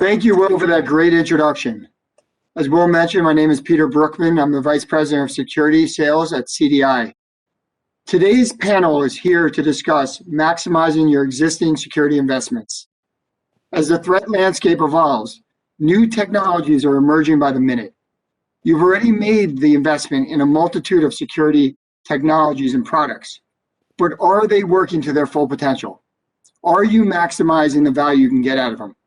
Thank you, Will, for that great introduction. As Will mentioned, my name is Peter Brookman. I'm the Vice President of Security Sales at CDI. Today's panel is here to discuss maximizing your existing security investments. As the threat landscape evolves, new technologies are emerging by the minute. You've already made the investment in a multitude of security technologies and products, but are they working to their full potential? Are you maximizing the value you can get out of them?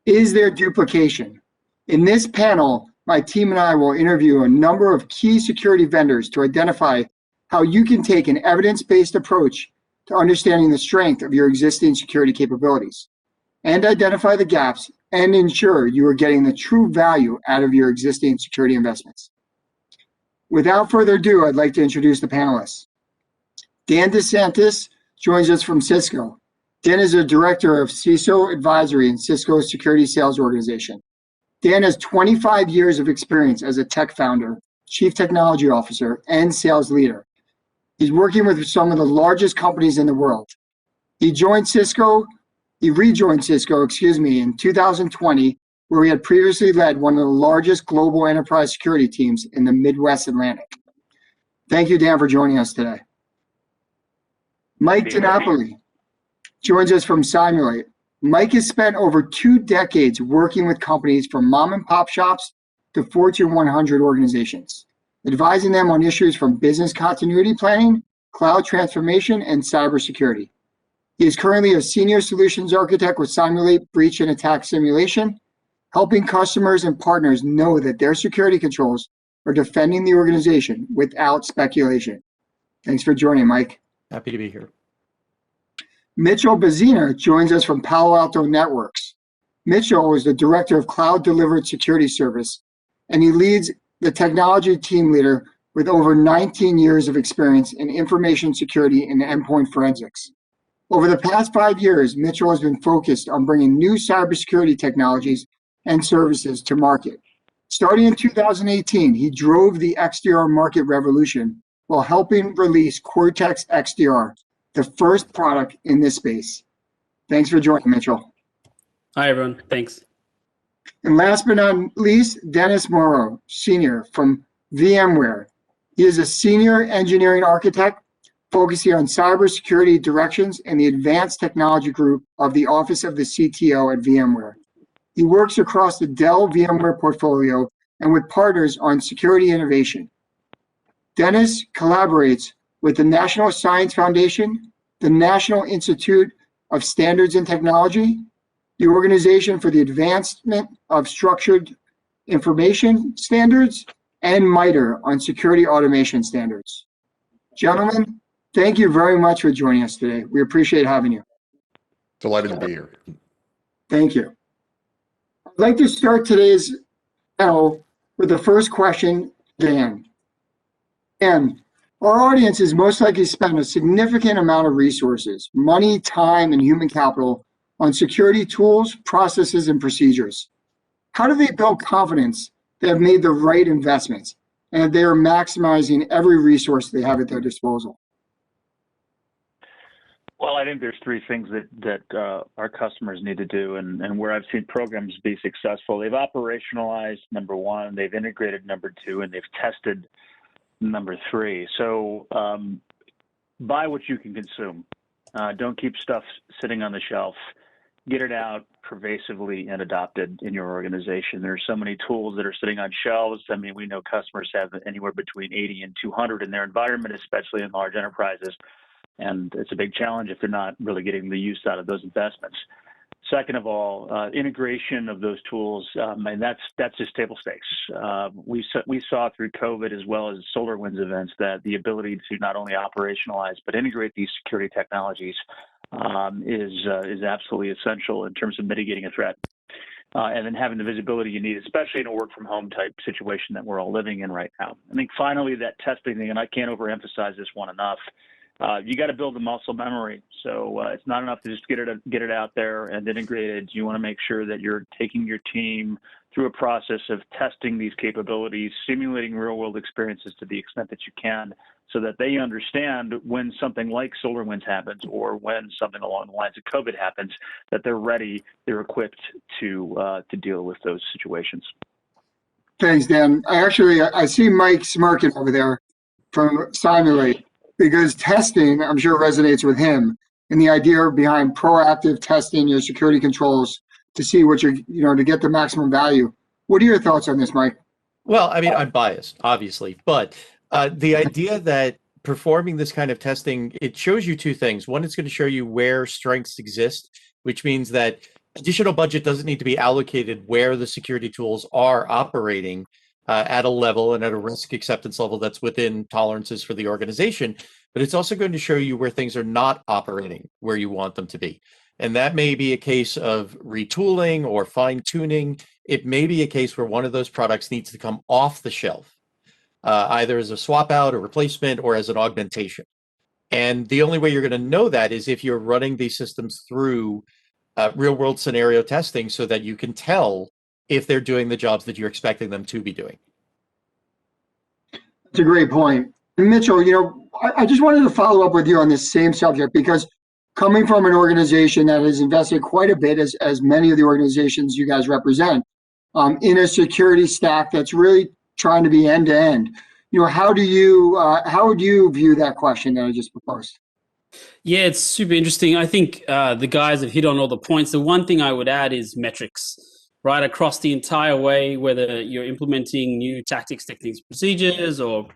Is there duplication? In this panel, my team and I will interview a number of key security vendors to identify how you can take an evidence-based approach to understanding the strength of your existing security capabilities and identify the gaps and ensure you are getting the true value out of your existing security investments. Without further ado, I'd like to introduce the panelists. Dan DeSantis joins us from Cisco. Dan is a director of CISO advisory in Cisco's security sales organization. Dan has 25 years of experience as a tech founder, chief technology officer, and sales leader. He's working with some of the largest companies in the world. He rejoined Cisco, in 2020, where he had previously led one of the largest global enterprise security teams in the Midwest Atlantic. Thank you, Dan, for joining us today. Mike DiNapoli joins us from Simulate. Mike has spent over 2 decades working with companies from mom and pop shops to Fortune 100 organizations, advising them on issues from business continuity planning, cloud transformation, and cybersecurity. He is currently a senior solutions architect with Simulate Breach and Attack Simulation, helping customers and partners know that their security controls are defending the organization without speculation. Thanks for joining, Mike. Happy to be here. Mitchell Bazina joins us from Palo Alto Networks. Mitchell is the director of Cloud Delivered Security Service, and he leads the technology team leader with over 19 years of experience in information security and endpoint forensics. Over the past 5 years, Mitchell has been focused on bringing new cybersecurity technologies and services to market. Starting in 2018, he drove the XDR market revolution while helping release Cortex XDR, the first product in this space. Thanks for joining, Mitchell. Hi, everyone. Thanks. And last but not least, Dennis Morrow, senior from VMware. He is a senior engineering architect focusing on cybersecurity directions in the advanced technology group of the Office of the CTO at VMware. He works across the Dell VMware portfolio and with partners on security innovation. Dennis collaborates with the National Science Foundation, the National Institute of Standards and Technology, the Organization for the Advancement of Structured Information Standards, and MITRE on security automation standards. Gentlemen, thank you very much for joining us today. We appreciate having you. Delighted to be here. Thank you. I'd like to start today's panel with the first question, Dan. Dan, our audience is most likely spend a significant amount of resources, money, time, and human capital on security tools, processes, and procedures. How do they build confidence they have made the right investments and that they are maximizing every resource they have at their disposal? Well, I think there's 3 things that our customers need to do, and where I've seen programs be successful. They've operationalized, number 1, they've integrated, number 2, and they've tested, number 3. So buy what you can consume. Don't keep stuff sitting on the shelf. Get it out pervasively and adopted in your organization. There's so many tools that are sitting on shelves. I mean, we know customers have anywhere between 80 and 200 in their environment, especially in large enterprises. And it's a big challenge if you're not really getting the use out of those investments. Second of all, integration of those tools, and that's just table stakes. We saw through COVID as well as SolarWinds events that the ability to not only operationalize but integrate these security technologies is absolutely essential in terms of mitigating a threat. And then having the visibility you need, especially in a work from home type situation that we're all living in right now. I think finally that testing thing, and I can't overemphasize this one enough, you got to build the muscle memory. So it's not enough to just get it out there and integrate it. You want to make sure that you're taking your team through a process of testing these capabilities, simulating real world experiences to the extent that you can, so that they understand when something like SolarWinds happens or when something along the lines of COVID happens, that they're ready, they're equipped to deal with those situations. Thanks, Dan. I see Mike smirking over there from Simulate, because testing, I'm sure, resonates with him, and the idea behind proactive testing your security controls to see what to get the maximum value. What are your thoughts on this, Mike? Well, I mean, I'm biased, obviously, but the idea that performing this kind of testing, it shows you two things. One, it's going to show you where strengths exist, which means that additional budget doesn't need to be allocated where the security tools are operating at a level and at a risk acceptance level that's within tolerances for the organization. But it's also going to show you where things are not operating where you want them to be. And that may be a case of retooling or fine tuning. It may be a case where one of those products needs to come off the shelf, either as a swap out or replacement or as an augmentation. And the only way you're going to know that is if you're running these systems through real world scenario testing so that you can tell if they're doing the jobs that you're expecting them to be doing. That's a great point. And Mitchell, I just wanted to follow up with you on this same subject, because coming from an organization that has invested quite a bit, as many of the organizations you guys represent, in a security stack that's really trying to be end to end, how would you view that question that I just proposed? Yeah, it's super interesting. I think the guys have hit on all the points. The one thing I would add is metrics, right? Across the entire way, whether you're implementing new tactics, techniques, procedures, or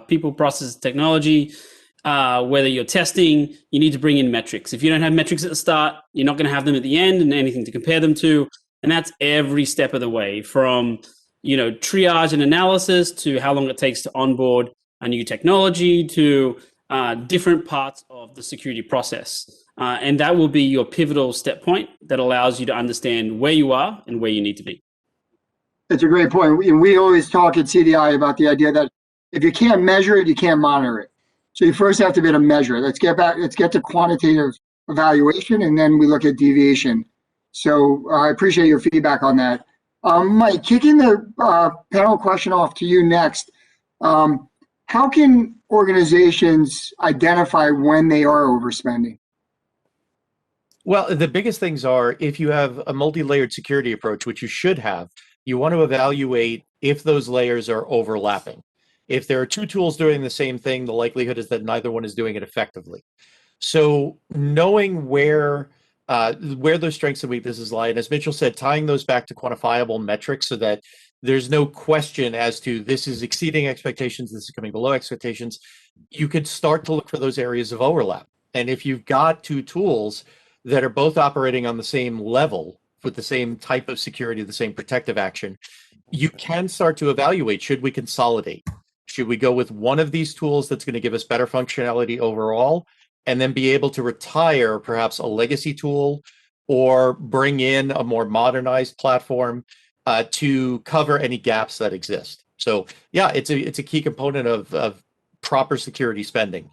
people, process, technology, whether you're testing, you need to bring in metrics. If you don't have metrics at the start, you're not going to have them at the end and anything to compare them to. And that's every step of the way, from triage and analysis to how long it takes to onboard a new technology to different parts of the security process. And that will be your pivotal step point that allows you to understand where you are and where you need to be. That's a great point. We always talk at CDI about the idea that if you can't measure it, you can't monitor it. So you first have to be able to measure it. Let's get to quantitative evaluation, and then we look at deviation. So I appreciate your feedback on that. Mike, kicking the panel question off to you next. How can organizations identify when they are overspending? Well, the biggest things are, if you have a multi-layered security approach, which you should have, you want to evaluate if those layers are overlapping. If there are two tools doing the same thing, the likelihood is that neither one is doing it effectively. So knowing where those strengths and weaknesses lie, and as Mitchell said, tying those back to quantifiable metrics so that there's no question as to this is exceeding expectations, this is coming below expectations, you could start to look for those areas of overlap. And if you've got two tools that are both operating on the same level with the same type of security, the same protective action, you can start to evaluate, should we consolidate? Should we go with one of these tools that's going to give us better functionality overall, and then be able to retire perhaps a legacy tool or bring in a more modernized platform to cover any gaps that exist? So yeah, it's a key component of proper security spending.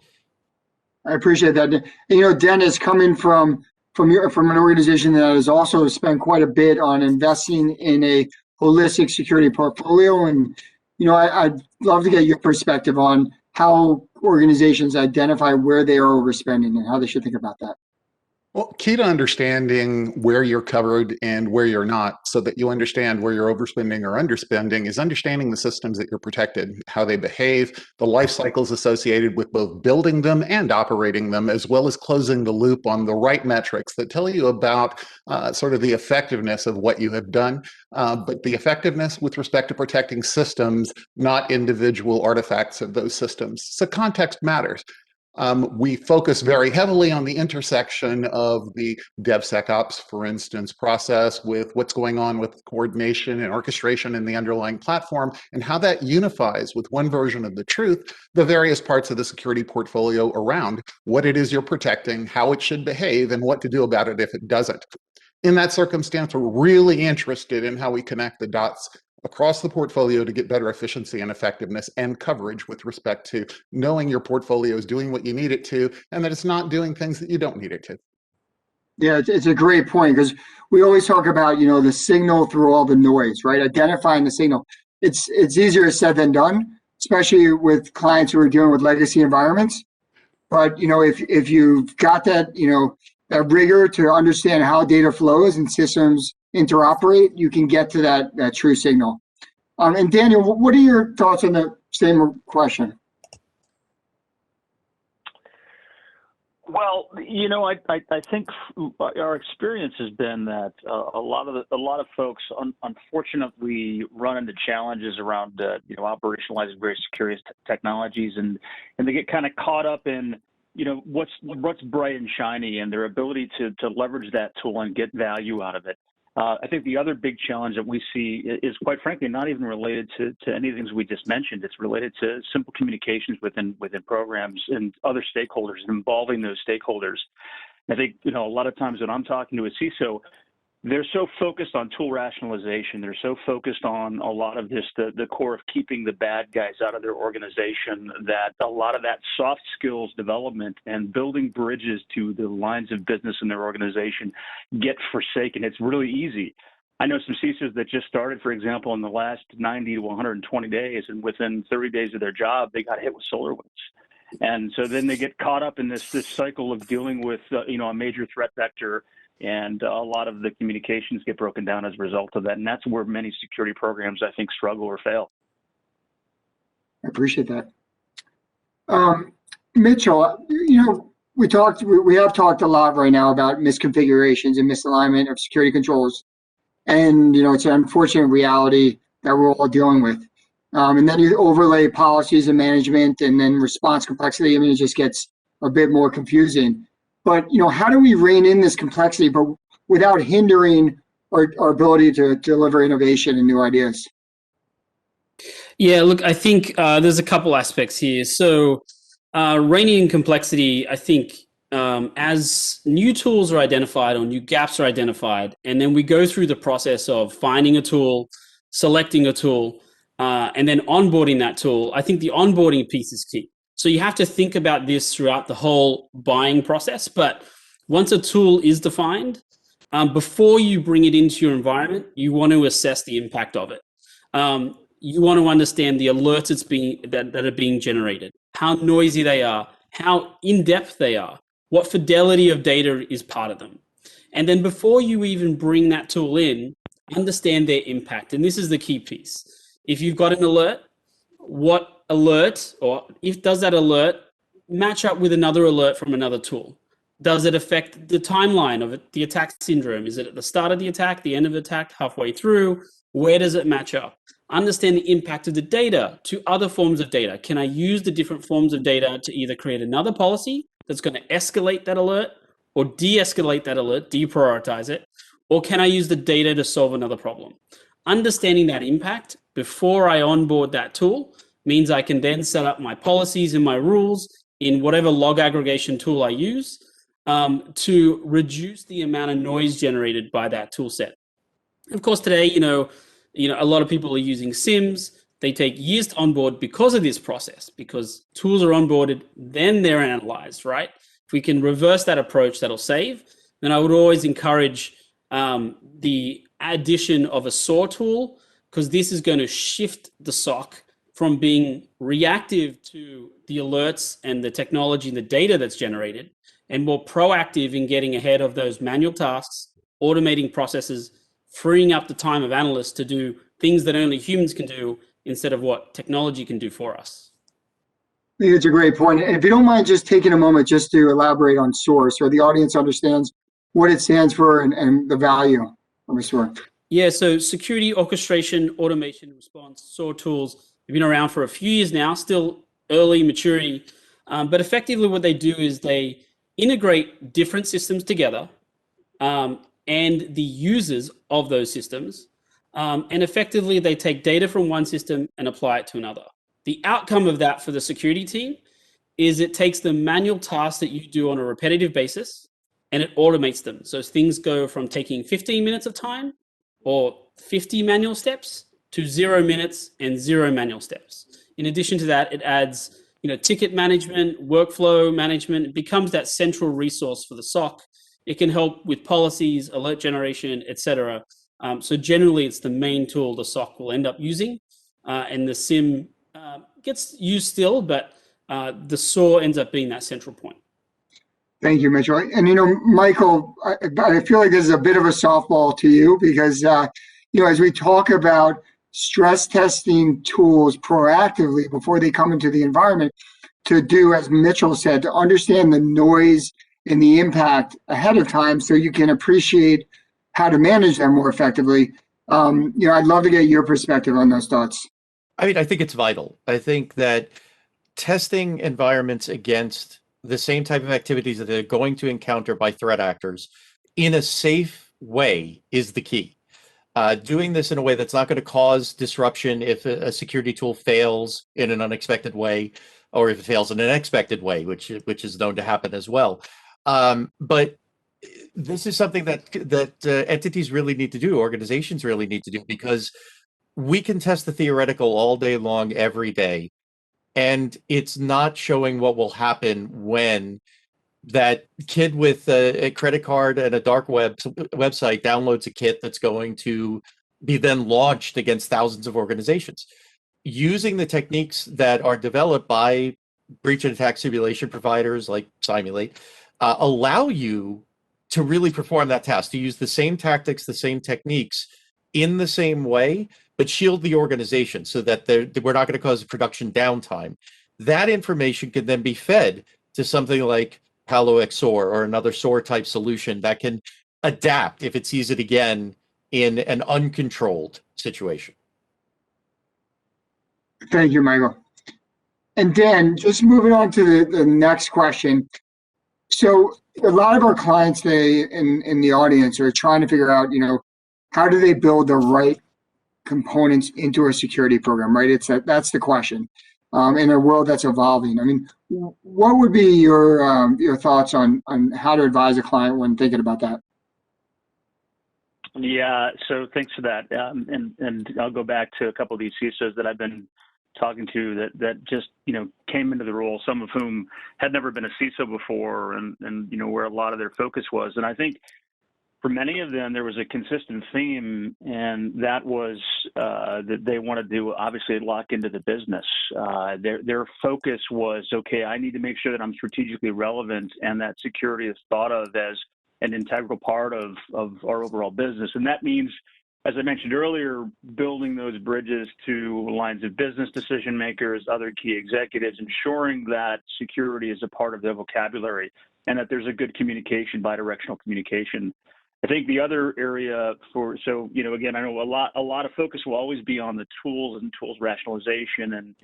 I appreciate that. And, Dennis, coming from an organization that has also spent quite a bit on investing in a holistic security portfolio, and I'd love to get your perspective on how organizations identify where they are overspending and how they should think about that. Well, key to understanding where you're covered and where you're not, so that you understand where you're overspending or underspending, is understanding the systems that you're protected, how they behave, the life cycles associated with both building them and operating them, as well as closing the loop on the right metrics that tell you about sort of the effectiveness of what you have done, but the effectiveness with respect to protecting systems, not individual artifacts of those systems. So context matters. We focus very heavily on the intersection of the DevSecOps, for instance, process with what's going on with coordination and orchestration in the underlying platform, and how that unifies with one version of the truth the various parts of the security portfolio around what it is you're protecting, how it should behave, and what to do about it if it doesn't. In that circumstance, we're really interested in how we connect the dots across the portfolio to get better efficiency and effectiveness and coverage with respect to knowing your portfolio is doing what you need it to and that it's not doing things that you don't need it to. Yeah, it's a great point because we always talk about, the signal through all the noise, right? Identifying the signal. It's easier said than done, especially with clients who are dealing with legacy environments. But, if you've got that, that rigor to understand how data flows and systems interoperate, you can get to that true signal. And Daniel, what are your thoughts on the same question? Well, I think our experience has been that a lot of folks unfortunately run into challenges around operationalizing various security technologies, and they get kind of caught up in what's bright and shiny and their ability to leverage that tool and get value out of it. I think the other big challenge that we see is, quite frankly, not even related to any of the things we just mentioned. It's related to simple communications within programs and other stakeholders, involving those stakeholders. I think, a lot of times when I'm talking to a CISO, they're so focused on tool rationalization. They're so focused on a lot of this, the core of keeping the bad guys out of their organization, that a lot of that soft skills development and building bridges to the lines of business in their organization get forsaken. It's really easy. I know some CISOs that just started, for example, in the last 90 to 120 days, and within 30 days of their job, they got hit with SolarWinds. And so then they get caught up in this cycle of dealing with, a major threat vector, and a lot of the communications get broken down as a result of that. And that's where many security programs, I think, struggle or fail. I appreciate that. Mitchell, we have talked a lot right now about misconfigurations and misalignment of security controls. And, it's an unfortunate reality that we're all dealing with. And then you overlay policies and management and then response complexity. I mean, it just gets a bit more confusing. But, how do we rein in this complexity, but without hindering our ability to deliver innovation and new ideas? Yeah, look, I think there's a couple aspects here. So reining in complexity, I think as new tools are identified or new gaps are identified, and then we go through the process of finding a tool, selecting a tool, and then onboarding that tool, I think the onboarding piece is key. So you have to think about this throughout the whole buying process. But once a tool is defined, before you bring it into your environment, you want to assess the impact of it. You want to understand the alerts that are being generated, how noisy they are, how in-depth they are, what fidelity of data is part of them. And then before you even bring that tool in, understand their impact. And this is the key piece. If you've got an alert, what alert, or does that alert match up with another alert from another tool? Does it affect the timeline of it, the attack syndrome? Is it at the start of the attack, the end of the attack, halfway through? Where does it match up? Understand the impact of the data to other forms of data. Can I use the different forms of data to either create another policy that's going to escalate that alert or de-escalate that alert, deprioritize it, or can I use the data to solve another problem? Understanding that impact before I onboard that tool means I can then set up my policies and my rules in whatever log aggregation tool I use to reduce the amount of noise generated by that tool set. Of course, today, a lot of people are using SIMs. They take years to onboard because of this process, because tools are onboarded, then they're analyzed, right? If we can reverse that approach, that'll save. Then I would always encourage the addition of a SOAR tool, because this is going to shift the SOC from being reactive to the alerts and the technology and the data that's generated, and more proactive in getting ahead of those manual tasks, automating processes, freeing up the time of analysts to do things that only humans can do instead of what technology can do for us. I think it's a great point. And if you don't mind just taking a moment just to elaborate on SOAR so the audience understands what it stands for and the value of a SOAR. Yeah, so security, orchestration, automation, response, SOAR tools have been around for a few years now, still early maturity. But effectively what they do is they integrate different systems together and the users of those systems. And effectively they take data from one system and apply it to another. The outcome of that for the security team is it takes the manual tasks that you do on a repetitive basis and it automates them. So things go from taking 15 minutes of time or 50 manual steps to 0 minutes and 0 manual steps. In addition to that, it adds ticket management, workflow management. It becomes that central resource for the SOC. It can help with policies, alert generation, etc. So generally, it's the main tool the SOC will end up using, and the SIM gets used still, but the SOAR ends up being that central point. Thank you, Mitchell. And Michael, I feel like this is a bit of a softball to you because as we talk about stress testing tools proactively before they come into the environment, to do, as Mitchell said, to understand the noise and the impact ahead of time so you can appreciate how to manage them more effectively. I'd love to get your perspective on those thoughts. I mean, I think it's vital. I think that testing environments against the same type of activities that they're going to encounter by threat actors in a safe way is the key. Doing this in a way that's not going to cause disruption if a security tool fails in an unexpected way, or if it fails in an expected way, which is known to happen as well. But this is something that entities really need to do, organizations really need to do, because we can test the theoretical all day long, every day, and it's not showing what will happen when that kid with a credit card and a dark website downloads a kit that's going to be then launched against thousands of organizations. Using the techniques that are developed by breach and attack simulation providers like Simulate allow you to really perform that task, to use the same tactics, the same techniques in the same way, but shield the organization so that we're not going to cause production downtime. That information can then be fed to something like Palo XOR or another SOAR type solution that can adapt if it sees it again in an uncontrolled situation. Thank you, Michael. And Dan, just moving on to the next question. So a lot of our clients today in the audience are trying to figure out, how do they build the right components into a security program, right? That's the question. In a world that's evolving. I mean, what would be your thoughts on how to advise a client when thinking about that? Yeah, so thanks for that. And I'll go back to a couple of these CISOs that I've been talking to that just came into the role, some of whom had never been a CISO before, and where a lot of their focus was. And I think for many of them, there was a consistent theme, and that was that they wanted to obviously lock into the business. Their focus was, okay, I need to make sure that I'm strategically relevant and that security is thought of as an integral part of our overall business. And that means, as I mentioned earlier, building those bridges to lines of business decision makers, other key executives, ensuring that security is a part of their vocabulary and that there's a good communication, bidirectional communication. I think the other area again, I know a lot of focus will always be on the tools and tools rationalization and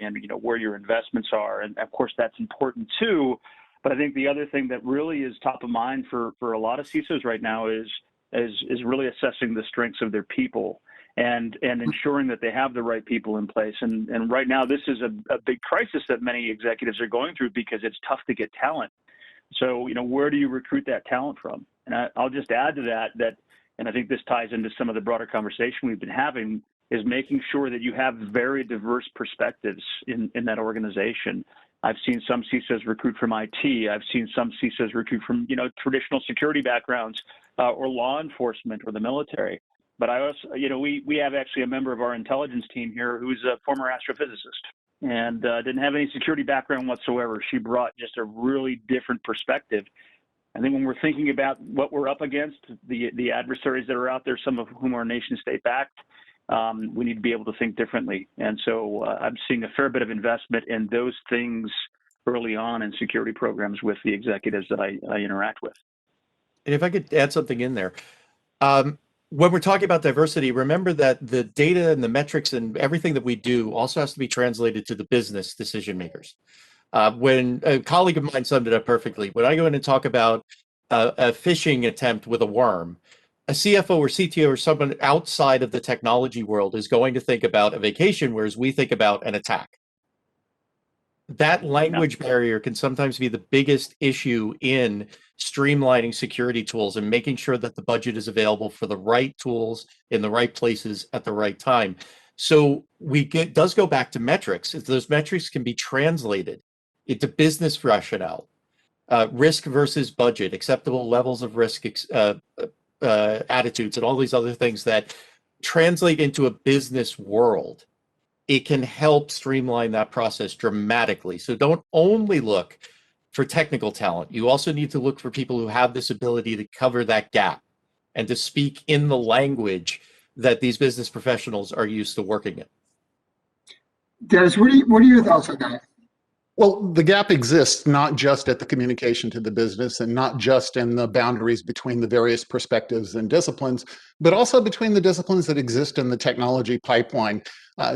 where your investments are. And of course, that's important too. But I think the other thing that really is top of mind for a lot of CISOs right now is really assessing the strengths of their people and ensuring that they have the right people in place. And right now, this is a big crisis that many executives are going through because it's tough to get talent. So, where do you recruit that talent from? And I'll just add to that, and I think this ties into some of the broader conversation we've been having, is making sure that you have very diverse perspectives in that organization. I've seen some CISOs recruit from IT. I've seen some CISOs recruit from, traditional security backgrounds or law enforcement or the military. But I also, we have actually a member of our intelligence team here who's a former astrophysicist and didn't have any security background whatsoever. She brought just a really different perspective. I think when we're thinking about what we're up against, the adversaries that are out there, some of whom are nation state backed, we need to be able to think differently. And so I'm seeing a fair bit of investment in those things early on in security programs with the executives that I interact with. And if I could add something in there, when we're talking about diversity, remember that the data and the metrics and everything that we do also has to be translated to the business decision makers. When a colleague of mine summed it up perfectly, when I go in and talk about a phishing attempt with a worm, a CFO or CTO or someone outside of the technology world is going to think about a vacation, whereas we think about an attack. That language barrier can sometimes be the biggest issue in streamlining security tools and making sure that the budget is available for the right tools in the right places at the right time. So does go back to metrics. Those metrics can be translated into business rationale, risk versus budget, acceptable levels of risk, attitudes, and all these other things that translate into a business world. It can help streamline that process dramatically. So don't only look for technical talent. You also need to look for people who have this ability to cover that gap and to speak in the language that these business professionals are used to working in. Dennis, what are your thoughts on that? Well, the gap exists not just at the communication to the business and not just in the boundaries between the various perspectives and disciplines, but also between the disciplines that exist in the technology pipeline.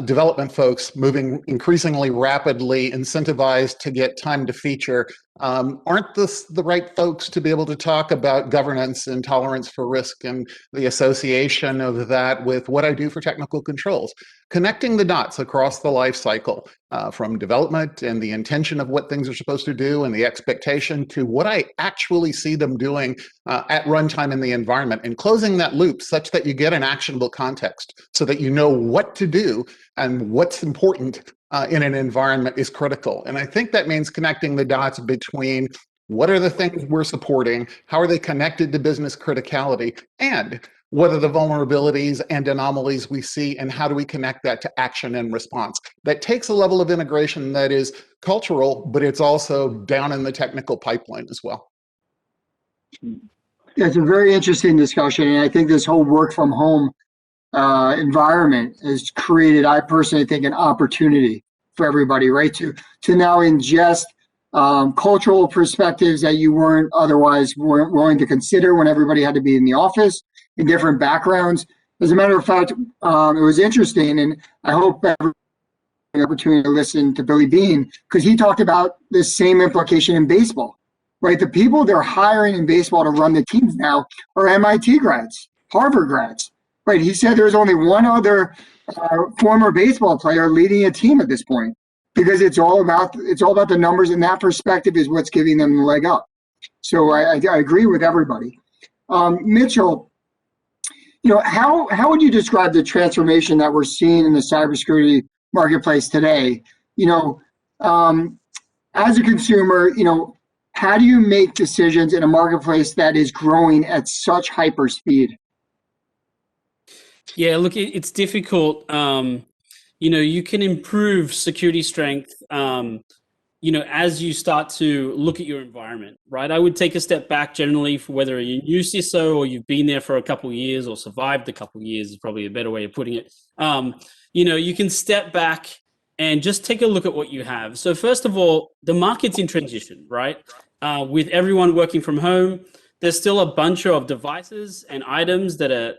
Development folks moving increasingly rapidly, incentivized to get time to feature, aren't the right folks to be able to talk about governance and tolerance for risk and the association of that with what I do for technical controls. Connecting the dots across the life cycle from development and the intention of what things are supposed to do and the expectation to what I actually see them doing at runtime in the environment, and closing that loop such that you get an actionable context so that you know what to do and what's important in an environment is critical. And I think that means connecting the dots between what are the things we're supporting, how are they connected to business criticality, and what are the vulnerabilities and anomalies we see, and how do we connect that to action and response. That takes a level of integration that is cultural, but it's also down in the technical pipeline as well. It's a very interesting discussion, and I think this whole work from home environment has created, I personally think, an opportunity for everybody, right? To now ingest cultural perspectives that you weren't otherwise willing to consider when everybody had to be in the office, in different backgrounds. As a matter of fact, it was interesting, and I hope everyone has an opportunity to listen to Billy Beane, because he talked about this same implication in baseball, right? The people they're hiring in baseball to run the teams now are MIT grads, Harvard grads. Right, he said there's only one other former baseball player leading a team at this point, because it's all about the numbers, and that perspective is what's giving them the leg up. So I agree with everybody. Mitchell, how would you describe the transformation that we're seeing in the cybersecurity marketplace today? As a consumer, how do you make decisions in a marketplace that is growing at such hyper speed? Yeah, look, it's difficult. You can improve security strength, as you start to look at your environment, right? I would take a step back generally for whether you're a new CISO or you've been there for a couple of years or survived a couple of years is probably a better way of putting it. You can step back and just take a look at what you have. So first of all, the market's in transition, right? With everyone working from home, there's still a bunch of devices and items that are,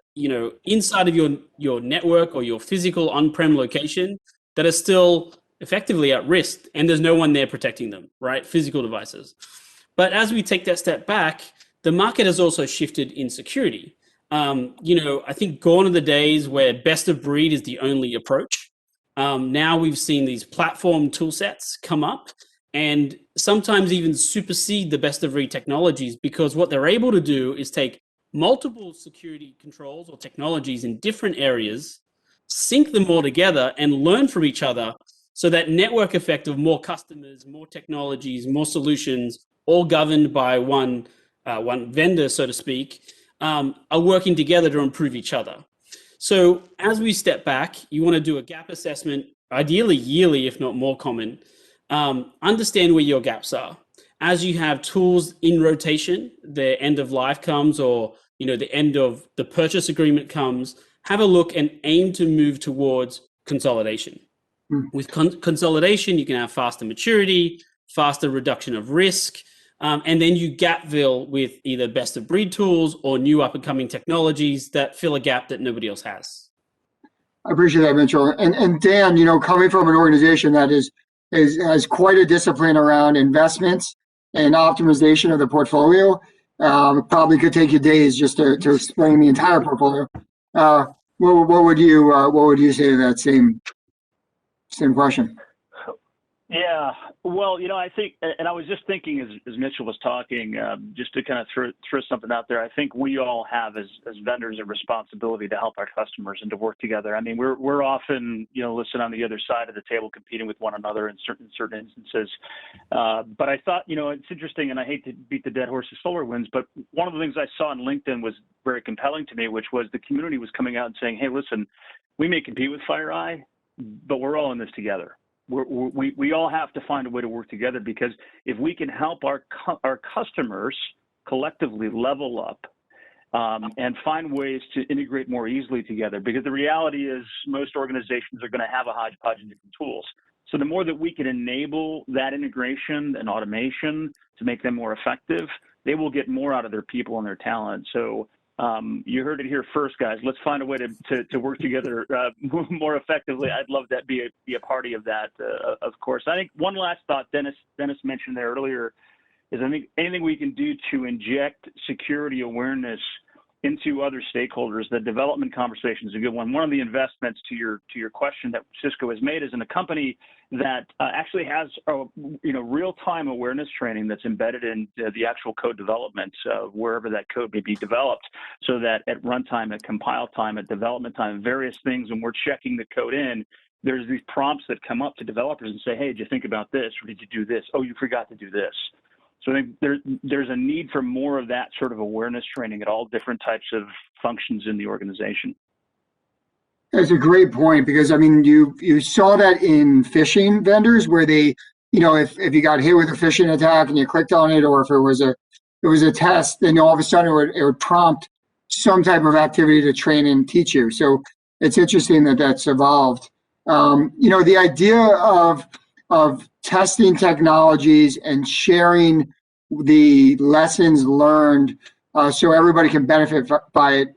inside of your network or your physical on-prem location that are still effectively at risk, and there's no one there protecting them, right? Physical devices. But as we take that step back, the market has also shifted in security. I think gone are the days where best of breed is the only approach. Now we've seen these platform tool sets come up and sometimes even supersede the best of breed technologies, because what they're able to do is take multiple security controls or technologies in different areas, sync them all together and learn from each other, so that network effect of more customers, more technologies, more solutions, all governed by one vendor, so to speak, are working together to improve each other. So as we step back, you want to do a gap assessment, ideally yearly, if not more common. Understand where your gaps are. As you have tools in rotation, the end of life comes, or the end of the purchase agreement comes, have a look and aim to move towards consolidation. With consolidation, you can have faster maturity, faster reduction of risk, and then you gap fill with either best of breed tools or new up and coming technologies that fill a gap that nobody else has. I appreciate that, Mitchell. And Dan, coming from an organization that has quite a discipline around investments and optimization of the portfolio, it probably could take you days just to explain the entire portfolio. What would you say to that same question? Yeah, well, I think, and I was just thinking as Mitchell was talking, just to kind of throw something out there. I think we all have as vendors a responsibility to help our customers and to work together. I mean, we're often listed on the other side of the table competing with one another in certain instances. But I thought it's interesting, and I hate to beat the dead horse of SolarWinds, but one of the things I saw on LinkedIn was very compelling to me, which was the community was coming out and saying, "Hey, listen, we may compete with FireEye, but we're all in this together." We all have to find a way to work together, because if we can help our customers collectively level up and find ways to integrate more easily together, because the reality is most organizations are going to have a hodgepodge of different tools. So the more that we can enable that integration and automation to make them more effective, they will get more out of their people and their talent. So you heard it here first, guys. Let's find a way to work together more effectively. I'd love to be a party of that, of course. I think one last thought Dennis mentioned there earlier is I think anything we can do to inject security awareness into other stakeholders. The development conversation is a good one. One of the investments to your question that Cisco has made is in a company that actually has real-time awareness training that's embedded in the actual code development, wherever that code may be developed, so that at runtime, at compile time, at development time, various things, when we're checking the code in, there's these prompts that come up to developers and say, "Hey, did you think about this? Or did you do this? Oh, you forgot to do this." So I think there's a need for more of that sort of awareness training at all different types of functions in the organization. That's a great point, because I mean, you saw that in phishing vendors where they, if you got hit with a phishing attack and you clicked on it, or if it was a test, then all of a sudden it would prompt some type of activity to train and teach you. So it's interesting that that's evolved. The idea of testing technologies and sharing the lessons learned so everybody can benefit by it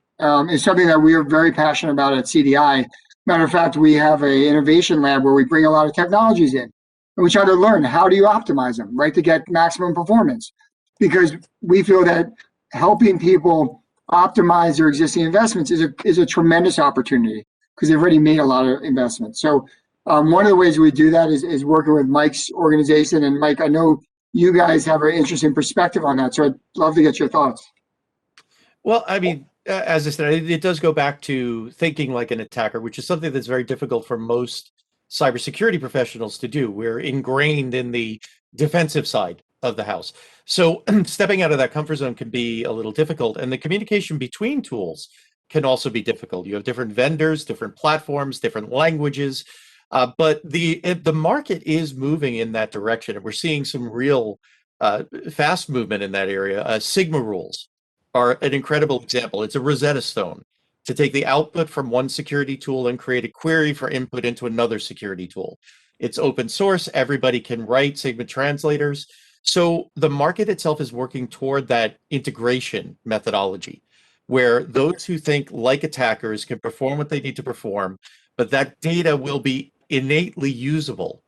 is something that we are very passionate about at CDI. Matter of fact, we have an innovation lab where we bring a lot of technologies in, and we try to learn how do you optimize them, right, to get maximum performance, because we feel that helping people optimize their existing investments is a tremendous opportunity, because they've already made a lot of investments. So one of the ways we do that is working with Mike's organization. And Mike, I know you guys have an interesting perspective on that, so I'd love to get your thoughts. Well, I mean, as I said, it does go back to thinking like an attacker, which is something that's very difficult for most cybersecurity professionals to do. We're ingrained in the defensive side of the house. So stepping out of that comfort zone can be a little difficult. And the communication between tools can also be difficult. You have different vendors, different platforms, different languages. But the market is moving in that direction, and we're seeing some real fast movement in that area. Sigma rules are an incredible example. It's a Rosetta Stone to take the output from one security tool and create a query for input into another security tool. It's open source. Everybody can write Sigma translators. So the market itself is working toward that integration methodology, where those who think like attackers can perform what they need to perform, but that data will be innately usable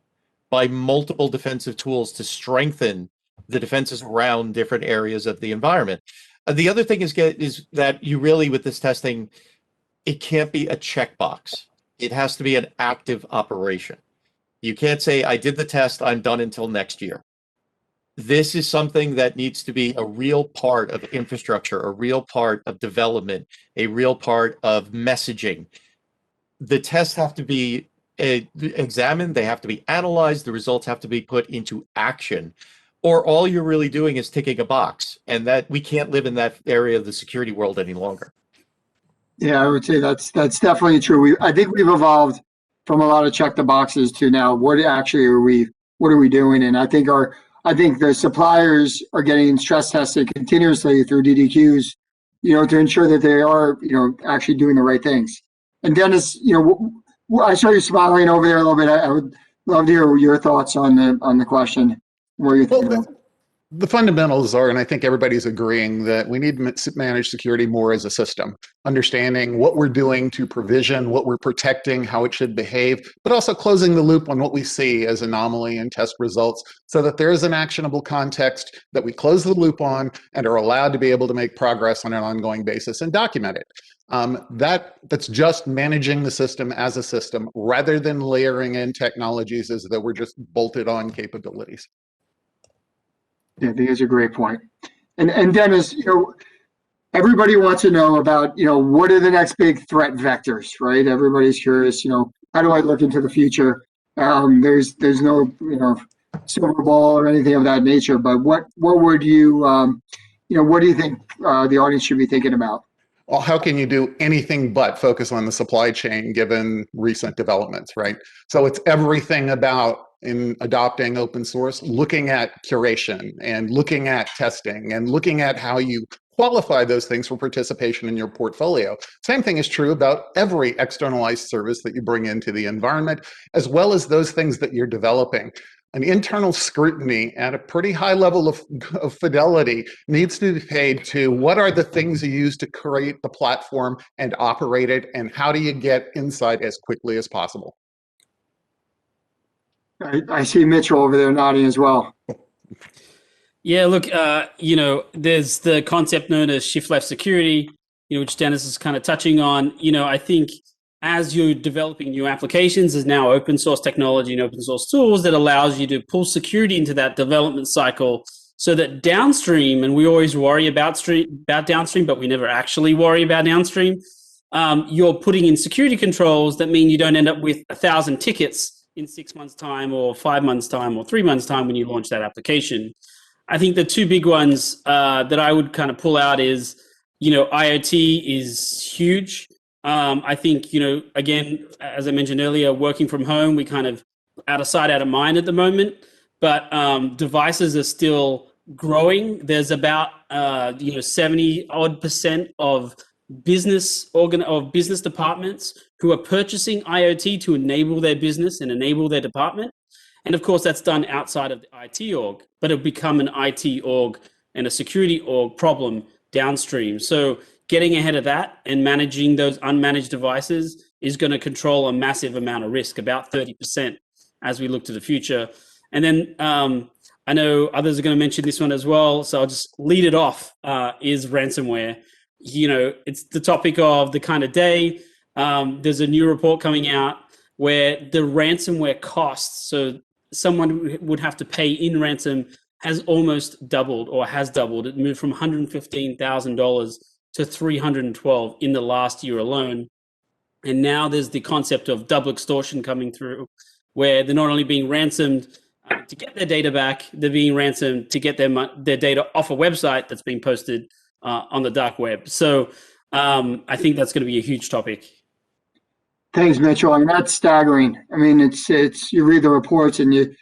by multiple defensive tools to strengthen the defenses around different areas of the environment. The other thing is that you really, with this testing, it can't be a checkbox. It has to be an active operation. You can't say, I did the test, I'm done until next year. This is something that needs to be a real part of infrastructure, a real part of development, a real part of messaging. The tests have to be examined, they have to be analyzed, the results have to be put into action, or all you're really doing is ticking a box, and that we can't live in that area of the security world any longer. Yeah, I would say that's definitely true. I think we've evolved from a lot of check the boxes to now what are we doing? And I think the suppliers are getting stress tested continuously through DDQs, to ensure that they are, actually doing the right things. And Dennis, I saw you smiling over there a little bit. I would love to hear your thoughts on the question. What are you thinking? The fundamentals are, and I think everybody's agreeing, that we need to manage security more as a system, understanding what we're doing to provision, what we're protecting, how it should behave, but also closing the loop on what we see as anomaly and test results so that there is an actionable context that we close the loop on and are allowed to be able to make progress on an ongoing basis and document it. That's just managing the system as a system rather than layering in technologies as though we're just bolted on capabilities. Yeah, I think it's a great point. And Dennis, everybody wants to know about, what are the next big threat vectors, right? Everybody's curious, how do I look into the future? There's no, silver ball or anything of that nature, but what would you, what do you think the audience should be thinking about? Well, how can you do anything but focus on the supply chain given recent developments, right? So it's everything about, in adopting open source, looking at curation and looking at testing and looking at how you qualify those things for participation in your portfolio. Same thing is true about every externalized service that you bring into the environment, as well as those things that you're developing. An internal scrutiny at a pretty high level of fidelity needs to be paid to what are the things you use to create the platform and operate it, and how do you get insight as quickly as possible. I see Mitchell over there nodding as well. Yeah, look, there's the concept known as shift left security, which Dennis is kind of touching on. I think as you're developing new applications, there's now open source technology and open source tools that allows you to pull security into that development cycle so that downstream, and we always worry about downstream, but we never actually worry about downstream, you're putting in security controls that mean you don't end up with 1,000 tickets in 6 months' time or 5 months' time or 3 months' time when you launch that application. I think the two big ones that I would kind of pull out is, IoT is huge. I think, again, as I mentioned earlier, working from home, we kind of out of sight, out of mind at the moment, but devices are still growing. There's about, 70 odd % of business departments who are purchasing IoT to enable their business and enable their department. And of course, that's done outside of the IT org, but it'll become an IT org and a security org problem downstream. So getting ahead of that and managing those unmanaged devices is going to control a massive amount of risk, about 30% as we look to the future. And then I know others are going to mention this one as well, so I'll just lead it off, is ransomware. It's the topic of the kind of day. There's a new report coming out where the ransomware costs, so someone would have to pay in ransom, has almost doubled or has doubled. It moved from $115,000 to $312 in the last year alone. And now there's the concept of double extortion coming through, where they're not only being ransomed to get their data back, they're being ransomed to get their data off a website that's being posted on the dark web. So I think that's going to be a huge topic. Thanks, Mitchell. I mean, that's staggering. I mean, it's you read the reports and you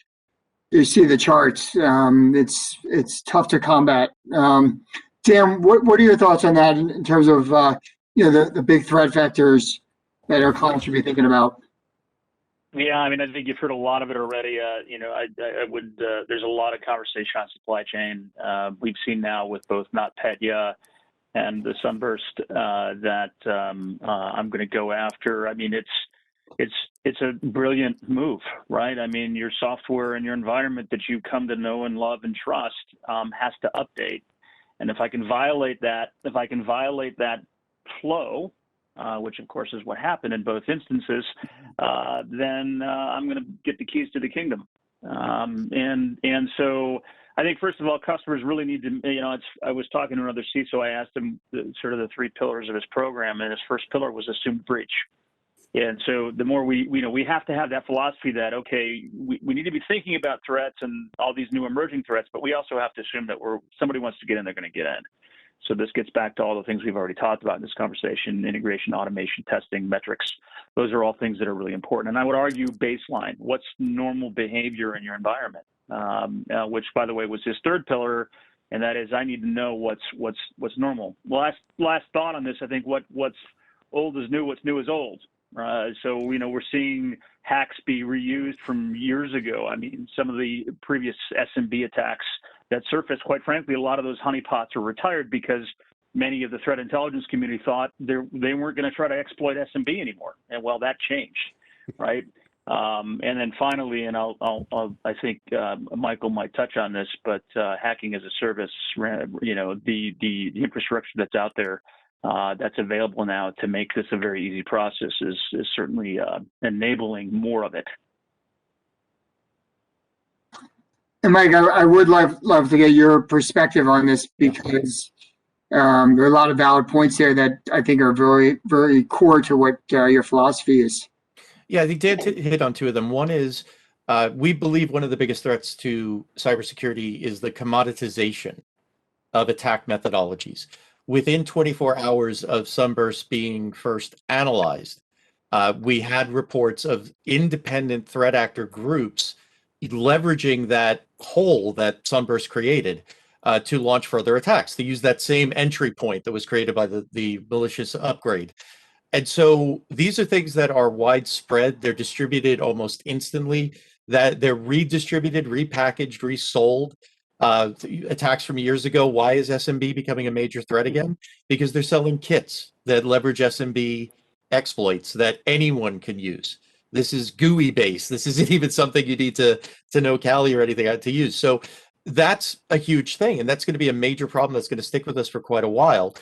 see the charts. It's tough to combat. Dan, what are your thoughts on that in terms of the big threat vectors that our clients should be thinking about? Yeah, I mean, I think you've heard a lot of it already. There's a lot of conversation on supply chain. We've seen now with both NotPetya and the Sunburst that I'm going to go after. I mean, it's a brilliant move, right? I mean, your software and your environment that you come to know and love and trust has to update. And if I can violate that flow, which of course is what happened in both instances, then I'm going to get the keys to the kingdom. And so I think, first of all, customers really need to, I was talking to another CISO, I asked him sort of the 3 pillars of his program, and his first pillar was assumed breach. And so the more we have to have that philosophy that, okay, we need to be thinking about threats and all these new emerging threats, but we also have to assume that somebody wants to get in, they're going to get in. So this gets back to all the things we've already talked about in this conversation: integration, automation, testing, metrics. Those are all things that are really important. And I would argue baseline, what's normal behavior in your environment, which, by the way, was his third pillar, and that is I need to know what's normal. Last thought on this, I think what's old is new, what's new is old. So we're seeing hacks be reused from years ago. I mean, some of the previous SMB attacks that surfaced. Quite frankly, a lot of those honeypots are retired because many of the threat intelligence community thought they weren't going to try to exploit SMB anymore. And well, that changed, right? And then finally, and I think Michael might touch on this, but hacking as a service, the infrastructure that's out there that's available now to make this a very easy process is certainly enabling more of it. And Mike, I would love to get your perspective on this, because there are a lot of valid points there that I think are very, very core to what your philosophy is. Yeah, I think Dan hit on two of them. One is we believe one of the biggest threats to cybersecurity is the commoditization of attack methodologies. Within 24 hours of Sunburst being first analyzed, we had reports of independent threat actor groups leveraging that hole that Sunburst created to launch further attacks. They use that same entry point that was created by the malicious upgrade. And so these are things that are widespread. They're distributed almost instantly, that they're redistributed, repackaged, resold. Attacks from years ago. Why is SMB becoming a major threat again? Because they're selling kits that leverage SMB exploits that anyone can use. This is GUI based. This isn't even something you need to know Kali or anything to use. So that's a huge thing, and that's going to be a major problem that's going to stick with us for quite a while.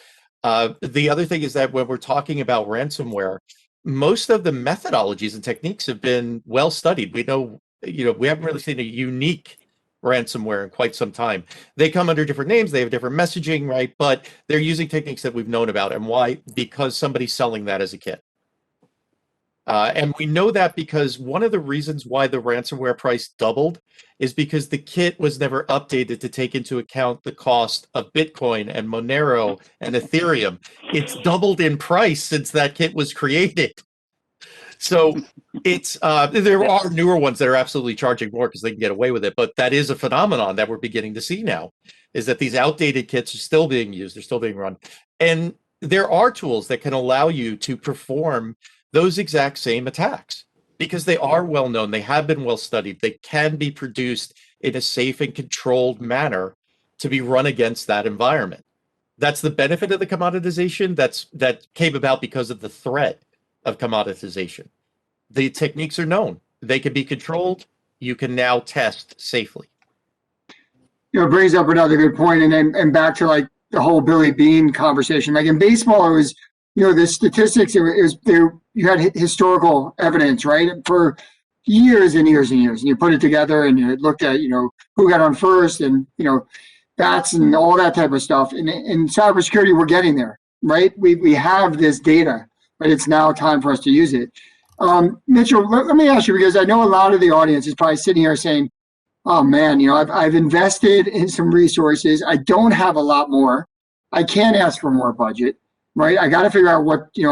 The other thing is that when we're talking about ransomware, most of the methodologies and techniques have been well studied. We know, we haven't really seen a unique ransomware in quite some time. They come under different names, they have different messaging, right? But they're using techniques that we've known about. And why? Because somebody's selling that as a kit. And we know that because one of the reasons why the ransomware price doubled is because the kit was never updated to take into account the cost of Bitcoin and Monero and Ethereum. It's doubled in price since that kit was created. So it's there are newer ones that are absolutely charging more because they can get away with it. But that is a phenomenon that we're beginning to see now, is that these outdated kits are still being used, they're still being run. And there are tools that can allow you to perform those exact same attacks because they are well known, they have been well studied, they can be produced in a safe and controlled manner to be run against that environment. That's the benefit of the commoditization that came about because of the threat of commoditization. The techniques are known, they can be controlled, you can now test safely. It brings up another good point, and back to like the whole Billy Bean conversation. Like in baseball, it was, the statistics, it was there. You had historical evidence, right, for years and years and years, and you put it together and you looked at, who got on first and, bats and all that type of stuff. And in cybersecurity, we're getting there, right? We have this data, but it's now time for us to use it. Mitchell, let me ask you, because I know a lot of the audience is probably sitting here saying, oh man, I've invested in some resources. I don't have a lot more. I can't ask for more budget. Right, I got to figure out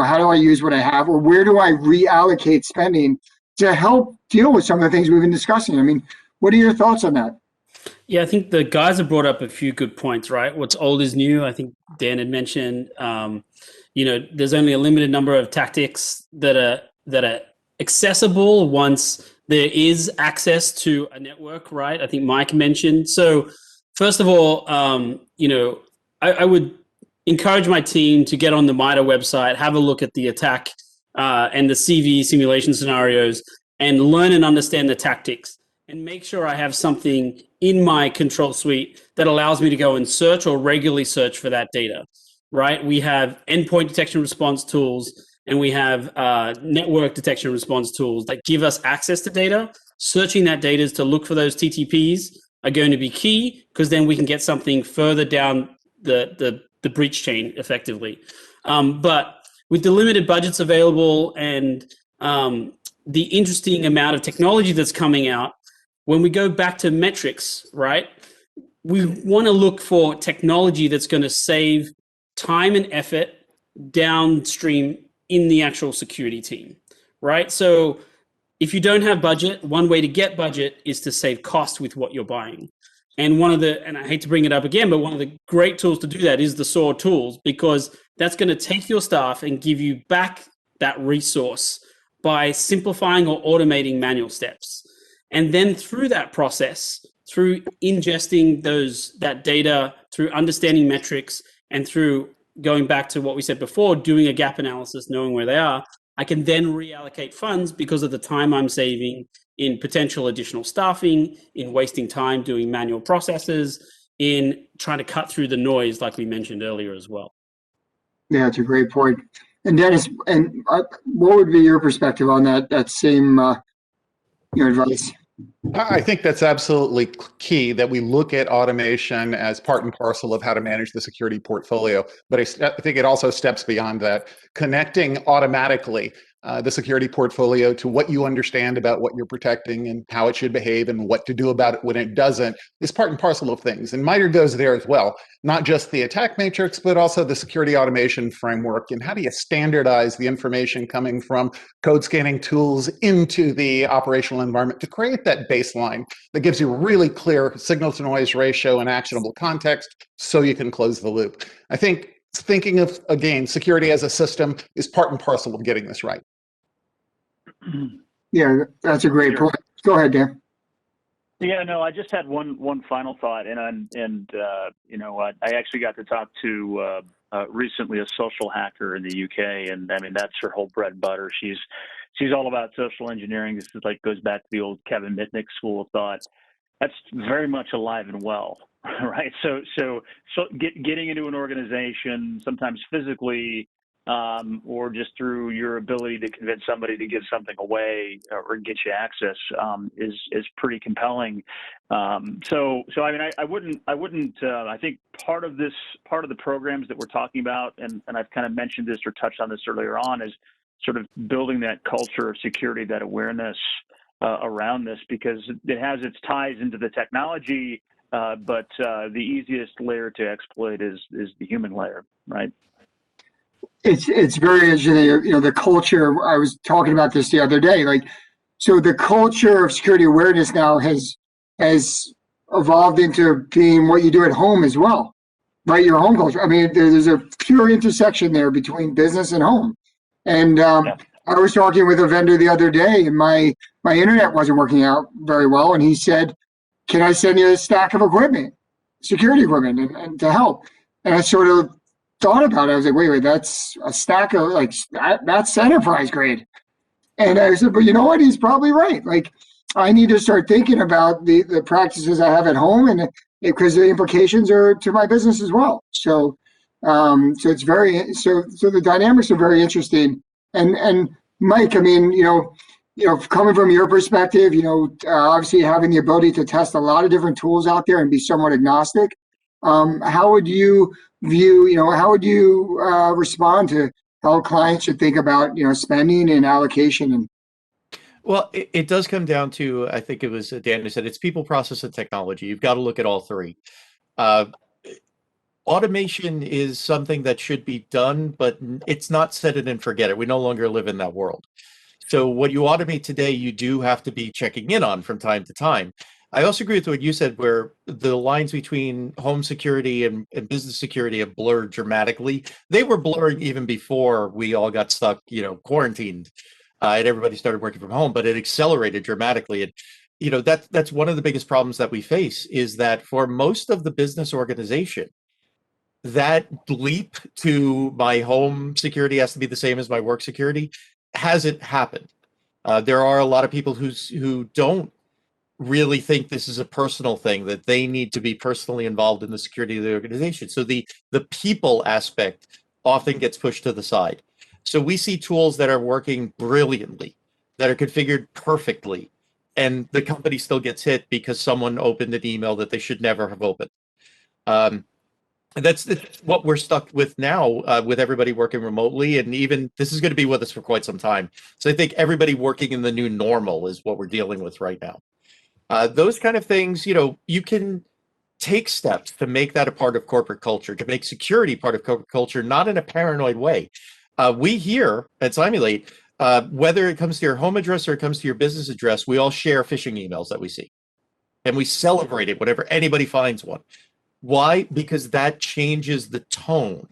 how do I use what I have, or where do I reallocate spending to help deal with some of the things we've been discussing? I mean, what are your thoughts on that? Yeah, I think the guys have brought up a few good points, right? What's old is new. I think Dan had mentioned, there's only a limited number of tactics that are accessible once there is access to a network, right? I think Mike mentioned. So, first of all, I would encourage my team to get on the MITRE website, have a look at the attack and the CV simulation scenarios, and learn and understand the tactics, and make sure I have something in my control suite that allows me to go and search or regularly search for that data, right? We have endpoint detection response tools, and we have network detection response tools that give us access to data. Searching that data to look for those TTPs are going to be key, because then we can get something further down the breach chain effectively. But with the limited budgets available and the interesting amount of technology that's coming out, when we go back to metrics, right, we want to look for technology that's going to save time and effort downstream in the actual security team, right? So if you don't have budget, one way to get budget is to save cost with what you're buying. And and I hate to bring it up again, but one of the great tools to do that is the SOAR tools, because that's going to take your staff and give you back that resource by simplifying or automating manual steps. And then through that process, through ingesting that data, through understanding metrics, and through going back to what we said before, doing a gap analysis, knowing where they are, I can then reallocate funds because of the time I'm saving in potential additional staffing, in wasting time doing manual processes, in trying to cut through the noise, like we mentioned earlier as well. Yeah, it's a great point. And Dennis, what would be your perspective on that same your advice? I think that's absolutely key, that we look at automation as part and parcel of how to manage the security portfolio. But I think it also steps beyond that, connecting automatically the security portfolio to what you understand about what you're protecting and how it should behave and what to do about it when it doesn't is part and parcel of things. And MITRE goes there as well, not just the attack matrix, but also the security automation framework. And how do you standardize the information coming from code scanning tools into the operational environment to create that baseline that gives you really clear signal to noise ratio and actionable context so you can close the loop. I think thinking of, again, security as a system is part and parcel of getting this right. Yeah, that's a great point. Go ahead, Dan. Yeah, no, I just had one final thought, and you know, I actually got to talk to recently a social hacker in the UK, and I mean that's her whole bread and butter. She's all about social engineering. This is goes back to the old Kevin Mitnick school of thought. That's very much alive and well, right? So getting into an organization, sometimes physically, or just through your ability to convince somebody to give something away or get you access, is pretty compelling. So I mean, I wouldn't. I think part of the programs that we're talking about, and I've kind of mentioned this or touched on this earlier on, is sort of building that culture of security, that awareness around this, because it has its ties into the technology, but the easiest layer to exploit is the human layer, right? It's very interesting. You know, the culture. I was talking about this the other day. So the culture of security awareness now has evolved into being what you do at home as well, right? Your home culture. I mean, there's a pure intersection there between business and home. And Yeah. I was talking with a vendor the other day, and my internet wasn't working out very well, and he said, "Can I send you a stack of equipment, security equipment, and to help?" And I sort of thought about it. I was like, wait, that's a stack of that's enterprise grade. And I said, but you know what? He's probably right. I need to start thinking about the practices I have at home, and because the implications are to my business as well. So it's so the dynamics are very interesting. And Mike, I mean, coming from your perspective, obviously having the ability to test a lot of different tools out there and be somewhat agnostic. How would you view, how would you respond to how clients should think about, spending and allocation? Well, it does come down to, I think it was Dan who said, it's people, process, and technology. You've got to look at all three. Automation is something that should be done, but it's not set it and forget it. We no longer live in that world. So what you automate today, you do have to be checking in on from time to time. I also agree with what you said, where the lines between home security and business security have blurred dramatically. They were blurring even before we all got stuck, quarantined, and everybody started working from home, but it accelerated dramatically. And, that's one of the biggest problems that we face, is that for most of the business organization, that leap to my home security has to be the same as my work security hasn't happened. There are a lot of people who don't really think this is a personal thing, that they need to be personally involved in the security of the organization. So the people aspect often gets pushed to the side. So we see tools that are working brilliantly, that are configured perfectly, and the company still gets hit because someone opened an email that they should never have opened. That's what we're stuck with now, with everybody working remotely, and even this is going to be with us for quite some time. So I think everybody working in the new normal is what we're dealing with right now. Those kind of things, you can take steps to make that a part of corporate culture, to make security part of corporate culture, not in a paranoid way. We here at Simulate, whether it comes to your home address or it comes to your business address, we all share phishing emails that we see. And we celebrate it whenever anybody finds one. Why? Because that changes the tone.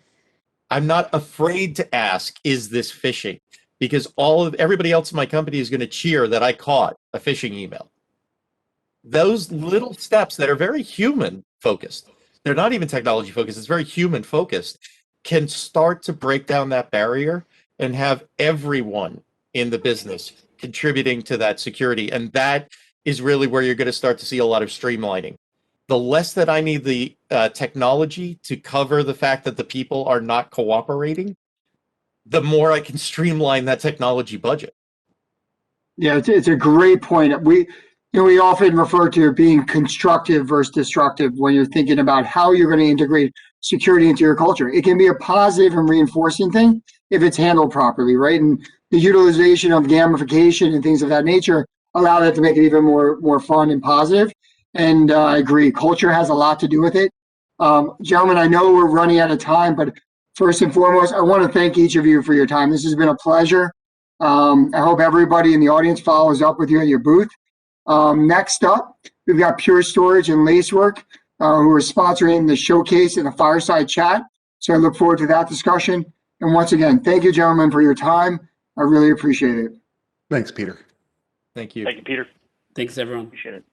I'm not afraid to ask, is this phishing? Because everybody else in my company is going to cheer that I caught a phishing email. those little steps that are very human focused, they're not even technology focused, it's very human focused, can start to break down that barrier and have everyone in the business contributing to that security. And that is really where you're going to start to see a lot of streamlining. The less that I need the technology to cover the fact that the people are not cooperating, the more I can streamline that technology budget. Yeah, it's a great point. We often refer to being constructive versus destructive when you're thinking about how you're going to integrate security into your culture. It can be a positive and reinforcing thing if it's handled properly, right? And the utilization of gamification and things of that nature allow that to make it even more fun and positive. And I agree, culture has a lot to do with it. Gentlemen, I know we're running out of time, but first and foremost, I want to thank each of you for your time. This has been a pleasure. I hope everybody in the audience follows up with you at your booth. Next up, we've got Pure Storage and Lacework, who are sponsoring the showcase and the fireside chat. So I look forward to that discussion. And once again, thank you, gentlemen, for your time. I really appreciate it. Thanks, Peter. Thank you. Thank you, Peter. Thanks, everyone. Appreciate it.